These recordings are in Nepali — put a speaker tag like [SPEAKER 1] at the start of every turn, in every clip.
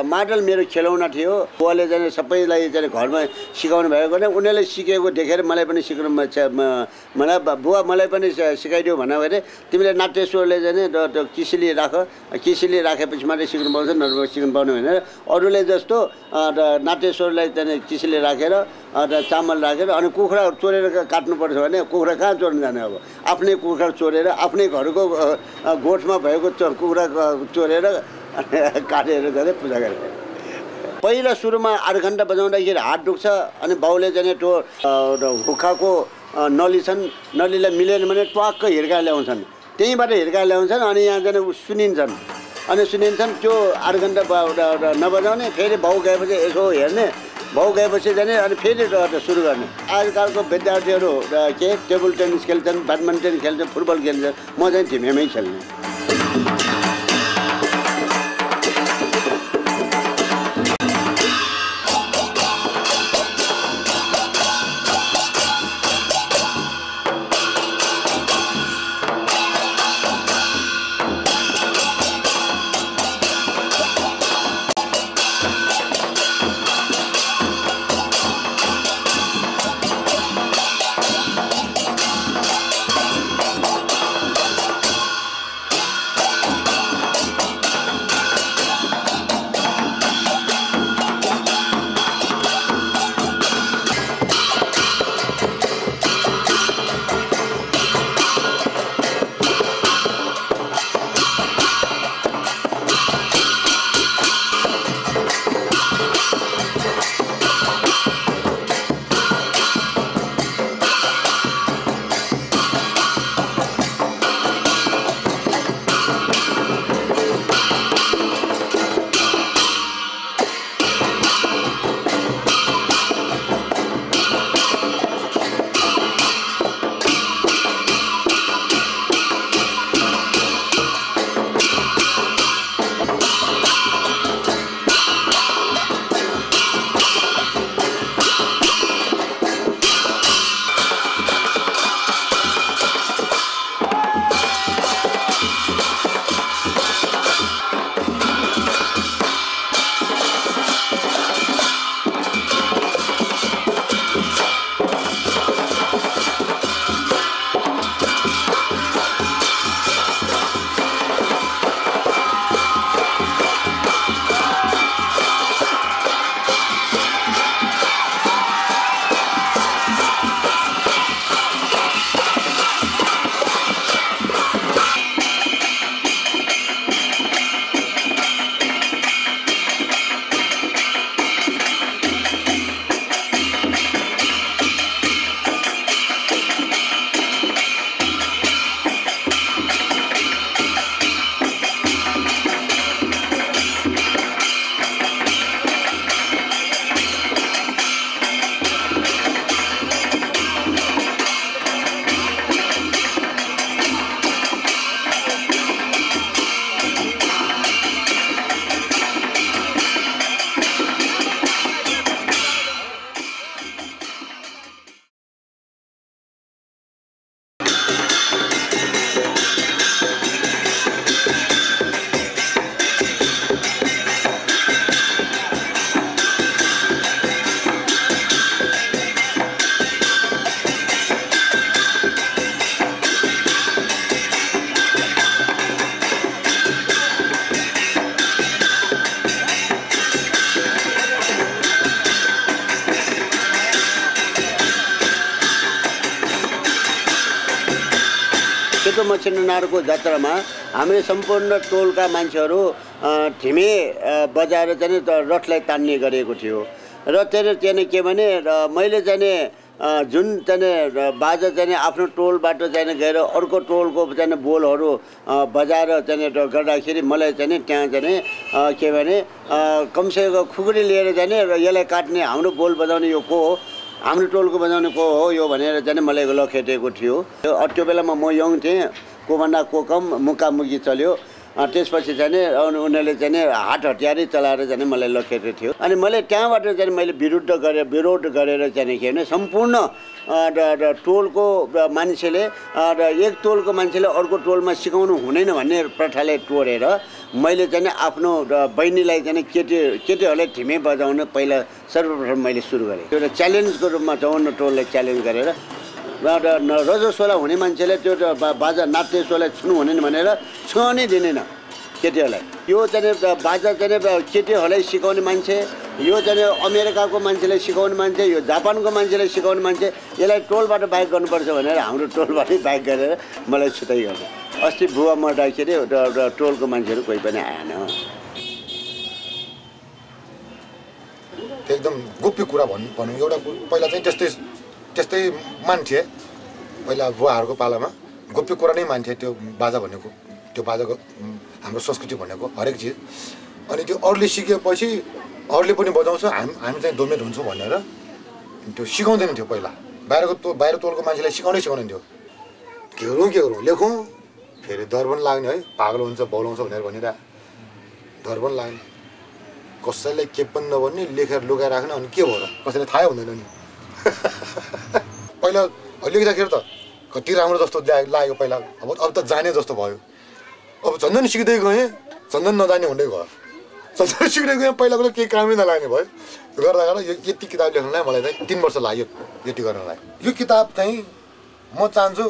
[SPEAKER 1] माडल मेरो खेलौना थियो बुवाले चाहिँ सबैलाई चाहिँ घरमा सिकाउनु भएको ने उनीहरूले सिकेको देखेर मलाई पनि सिकाउनु मलाई बुवा मलाई पनि सिकाइदियो भन्दाखेरि तिमीले नाट्यश्वरले चाहिँ किसिली राख किसिली राखेपछि मात्रै सिक्नु पाउँछ नभए सिक्नु पाउनु होइन अरूले जस्तो नाट्यश्वरलाई चाहिँ किसिली राखेर चामल राखेर अनि कुखुरा चोरेर काट्नुपर्छ भने कुखुरा कहाँ चोर्न जाने अब आफ्नै कुखुरा चोरेर आफ्नै घरको गोठमा भएको कुखुरा चोरेर काटेर जाने पूजा गरे पहिला सुरुमा 8 घण्टा बजाउँदाखेरि हात दुख्छ अनि बाउले चाहिँ त्यो हुक्काको नलीलाई मिलेन भने ट्वाक्क हिर्का ल्याउँछन् त्यहीँबाट हिर्का ल्याउँछन् अनि यहाँ चाहिँ सुनिन्छन् त्यो 8 घण्टा नबजाउने फेरि बाउ गएपछि यसो हेर्ने बाउ गएपछि जाने अनि फेरि सुरु गर्ने आजकलको विद्यार्थीहरू के टेबल टेनिस खेल्छन् ब्याडमिन्टन खेल्छन् फुटबल खेल्छन् म चाहिँ धिमेमै खेल्ने सेतो मच्छिनारको जात्रामा हामीले सम्पूर्ण टोलका मान्छेहरू ढिमे बजाएर चाहिँ रथलाई तान्ने गरेको थियो र त्यहाँ के भने मैले चाहिँ जुन चाहिँ बाजा चाहिँ आफ्नो टोलबाट चाहिँ गएर अर्को टोलको चाहिँ बोलहरू बजाएर चाहिँ गर्दाखेरि मलाई चाहिँ त्यहाँ चाहिँ के भने कमसेकम खुकुरी लिएर जाने र यसलाई काट्ने हाम्रो बोल बजाउने यो को हो हाम्रो टोलको बजाउने को हो यो भनेर चाहिँ मलाई लखेटेको थियो त्यो बेलामा म यङ थिएँ कोभन्दा को कम मुकामुकी चल्यो त्यसपछि चाहिँ नि उनीहरूले चाहिँ नि हात हतियारै चलाएर चाहिँ मलाई लखेको थियो अनि मैले त्यहाँबाट चाहिँ मैले विरोध गरेर चाहिँ के भने सम्पूर्ण टोलको मान्छेले र एक टोलको मान्छेले अर्को टोलमा सिकाउनु हुँदैन भन्ने प्रथाले तोडेर मैले चाहिँ आफ्नो बहिनीलाई चाहिँ केटीहरूलाई ठिमै बजाउन पहिला सर्वप्रथम मैले सुरु गरेँ एउटा च्यालेन्जको रूपमा 54 टोलले च्यालेन्ज गरेर रजस्वला हुने मान्छेले त्यो बाजा नाच्ने सोलाई छुनु हुने भनेर छुनै दिँदैन केटीहरूलाई यो चाहिँ बाजा चाहिँ केटीहरूलाई सिकाउने मान्छे यो चाहिँ अमेरिकाको मान्छेले सिकाउने मान्छे यो जापानको मान्छेले सिकाउने मान्छे यसलाई टोलबाट बाइक गर्नुपर्छ भनेर हाम्रो टोलबाटै बाइक गरेर मलाई छुट्टै गर्छ अस्ति बुवा मर्दाखेरि टोलको मान्छेहरू कोही पनि आएन
[SPEAKER 2] एकदम गोप्य कुरा भन्नु एउटा पहिला चाहिँ त्यस्तै मान्थे पहिला बुवाहरूको पालामा गोप्य कुरा नै मान्थे त्यो बाजा भनेको त्यो बाजाको हाम्रो संस्कृति भनेको हरेक चिज अनि त्यो अरूले सिकेपछि अरूले पनि बजाउँछ हामी चाहिँ दोमेट हुन्छौँ भनेर त्यो सिकाउँदैन थियो पहिला बाहिर टोलको मान्छेलाई सिकाउँदैन थियो के गरौँ लेखौँ फेरि डर पनि लाग्ने है पागल हुन्छ बोलाउँछ भनेर भनिरह डर पनि लाग्ने कसैलाई के पनि नभन्ने लेखेर लुगाइराख्ने अनि के भयो र कसैलाई थाहै हुँदैन नि पहिला लेख्दाखेरि त कति राम्रो जस्तो लाग्यो पहिला अब त जाने जस्तो भयो अब झन्झन सिक्दै गएँ झन्झन नजाने हुँदै गयो झन्झन सिक्दै गएँ पहिलाको त केही कामै नलाग्ने भयो गर्दा यति किताब लेख्नलाई मलाई चाहिँ 3 वर्ष लाग्यो यति गर्नलाई यो किताब चाहिँ म चाहन्छु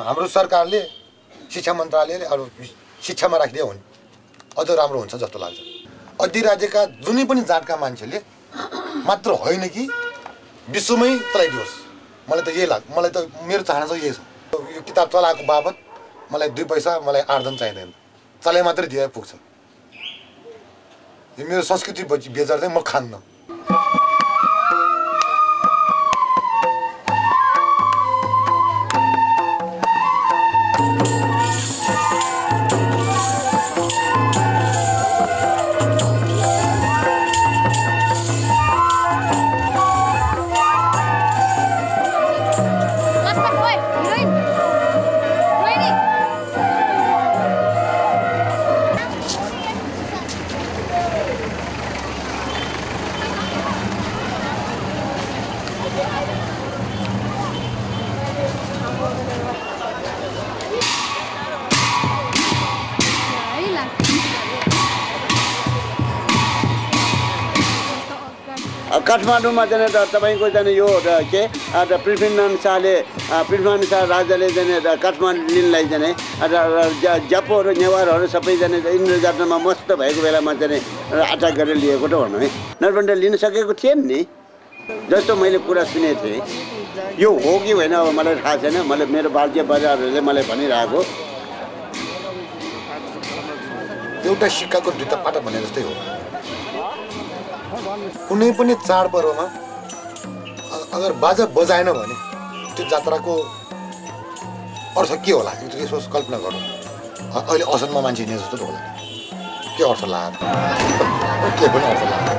[SPEAKER 2] हाम्रो सरकारले शिक्षा मन्त्रालयले अरू शिक्षामा राखिदियो भने अझ राम्रो हुन्छ जस्तो लाग्छ अधिराज्यका जुनै पनि जातका मान्छेले मात्र होइन कि विश्वमै चलाइदियोस् मलाई त यही लाग्छ मलाई त मेरो चाहना चाहिँ यही छ यो किताब चलाएको बाबत मलाई 2 पैसा मलाई आर्जन चाहिँदैन चलाइ मात्रै दिए पुग्छ यो मेरो संस्कृति बेजार चाहिँ म खान्न
[SPEAKER 1] काठमाडौँमा चाहिँ तपाईँको चाहिँ यो के पृथ्वीनारायण शाह राजाले चाहिँ काठमाडौँलाई चाहिँ ज्यापोहरू नेवारहरू सबैजना इन्द्रजात्रामा मस्त भएको बेलामा चाहिँ अट्याक गरेर लिएको त भन्नु है नरबन्दा लिन सकेको थिएन नि जस्तो मैले कुरा सुनेको थिएँ यो हो कि होइन अब मलाई थाहा छैन मलाई मेरो बाजे बजारहरूले मलाई भनिरहेको
[SPEAKER 2] एउटा सिक्काको 2 पाटा भने जस्तै हो कुनै पनि चाडपर्वमा अगर बाजा बजाएन भने त्यो जात्राको अर्थ के होला यसो कल्पना गरौँ अहिले असनमा मान्छे हिँड्ने जस्तो त होला के अर्थ लाग्यो के पनि अर्थ लाग्यो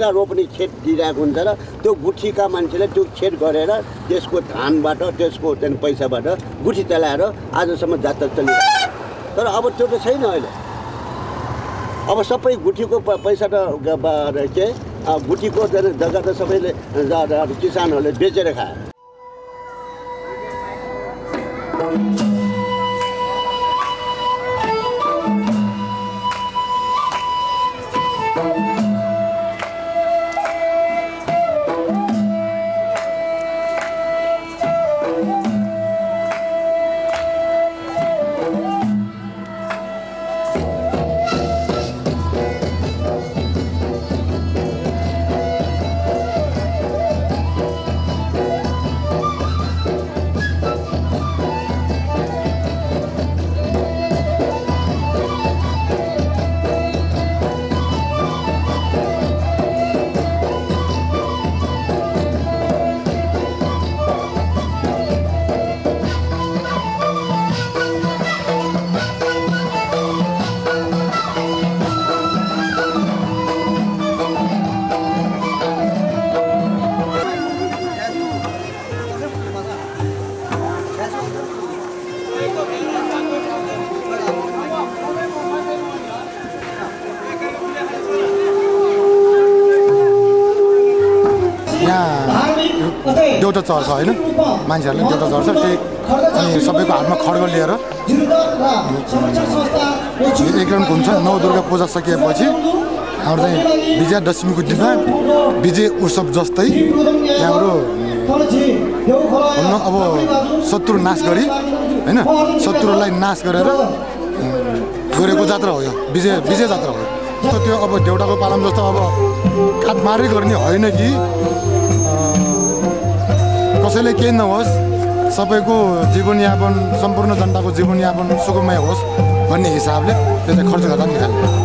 [SPEAKER 1] गुठीका रोप्ने खेत दिइरहेको हुन्छ र त्यो गुठीका मान्छेले त्यो खेत गरेर त्यसको धानबाट त्यसको त्यहाँदेखि पैसाबाट गुठी चलाएर आजसम्म जात्रा चलिरहेको छ। तर अब त्यो त छैन अहिले। अब सबै गुठीको पैसा त के गुठीको जग्गा त सबैले किसानहरूले बेचेर खाए।
[SPEAKER 2] देउता चर्छ होइन, मान्छेहरूले देउता चर्छ। त्यही अनि सबैको हातमा खड्ग लिएर एक राउन्ड हुन्छ। नौ दुर्गा पूजा सकिएपछि हाम्रो चाहिँ विजयादशमीको दिनमा विजय उत्सव जस्तै हाम्रो अब शत्रु नाश गरी होइन, शत्रुलाई नाश गरेर गरेको जात्रा हो यो, विजय जात्रा हो। त्यो अब देउटाको पालन जस्तो अब काटमारै गर्ने होइन कि कसैले केही नहोस्, सबैको जीवनयापन, सम्पूर्ण जनताको जीवनयापन सुखमय होस् भन्ने हिसाबले त्यो चाहिँ खर्च गर्दा निकाल्ने।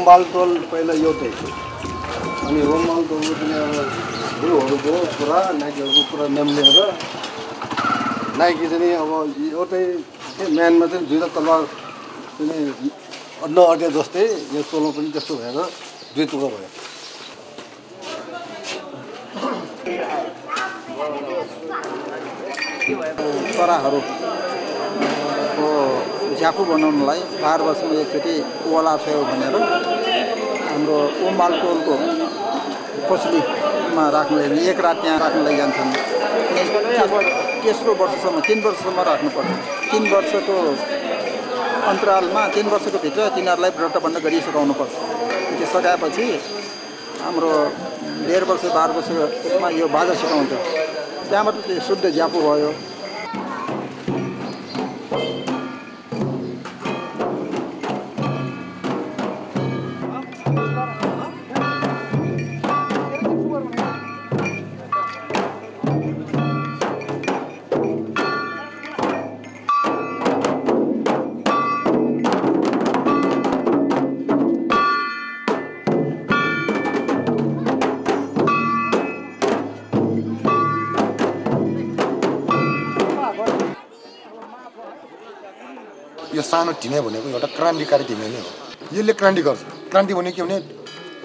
[SPEAKER 3] होमबाल टोल पहिला एउटै अनि होमबाल टोलको पनि अब गुरुहरूको कुरा नाइकीहरूको कुरा नमिलेर नाइकी चाहिँ अब एउटै म्यानमा चाहिँ दुईवटा तलवार पनि नअड्या जस्तै यो टोलमा पनि त्यस्तो भएर दुई टुक्रा भयो।
[SPEAKER 4] चराहरूको झ्यापु बनाउनलाई 12 वर्षमा एकचोटि ओला थियो भनेर हाम्रो ओमबाल टोलको कोसलीमा राख्नुलाई 1 रात त्यहाँ राख्नुलाई जान्छन्। तेस्रो वर्षसम्म 3 वर्षसम्म राख्नुपर्छ। 3 वर्षको अन्तरालमा 3 वर्षको भित्र तिनीहरूलाई व्रत बन्द गरिसकाउनुपर्छ। त्यो सकाएपछि हाम्रो 1.5 वर्ष 12 वर्ष त्यसमा यो बाजा सिकाउँछ। त्यहाँबाट त्यो शुद्ध झ्यापु भयो।
[SPEAKER 2] यो सानो ढिमे भनेको एउटा क्रान्तिकारी ढिमे नै हो। यसले क्रान्ति गर्छ। क्रान्ति भनेको के भने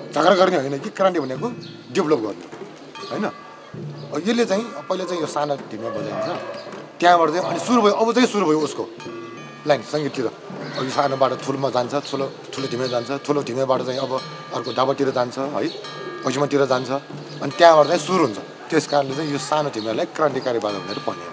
[SPEAKER 2] झगडा गर्ने होइन कि क्रान्ति भनेको डेभलप गर्ने होइन। यसले चाहिँ पहिला चाहिँ यो सानो ढिमे बजाइन्छ त्यहाँबाट चाहिँ अनि सुरु भयो। अब चाहिँ सुरु भयो उसको लाइन सङ्गीततिर। अब यो सानोबाट ठुलोमा जान्छ ठुलो ढिमे जान्छ ठुलो ढिमेबाट चाहिँ अब अर्को डाबातिर जान्छ है पश्चिमतिर जान्छ अनि त्यहाँबाट चाहिँ सुरु हुन्छ। त्यस कारणले चाहिँ यो सानो ढिमेलाई क्रान्तिकारी बाजा भनेर भनिएको।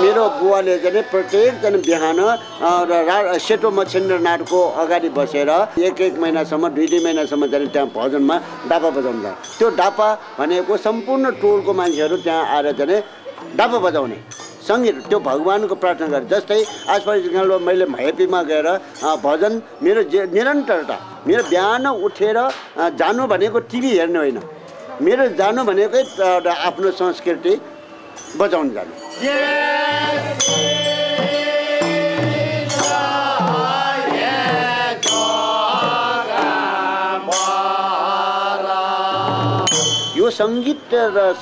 [SPEAKER 1] मेरो बुवाले चाहिँ प्रत्येक बिहान सेतो मच्छिन्द्रनाथको अगाडि बसेर एक महिनासम्म 2 महिनासम्म चाहिँ त्यहाँ भजनमा डापा बजाउँछ। त्यो डापा भनेको सम्पूर्ण टोलको मान्छेहरू त्यहाँ आएर चाहिँ डापा बजाउने सङ्गीत त्यो भगवानको प्रार्थना गरे। जस्तै आसपास मैले हेपीमा गएर भजन मेरो निरन्तरता मेरो बिहान उठेर जानु भनेको टिभी हेर्ने होइन, मेरो जानु भनेकै आफ्नो संस्कृति बजाउन जानु। यो सङ्गीत र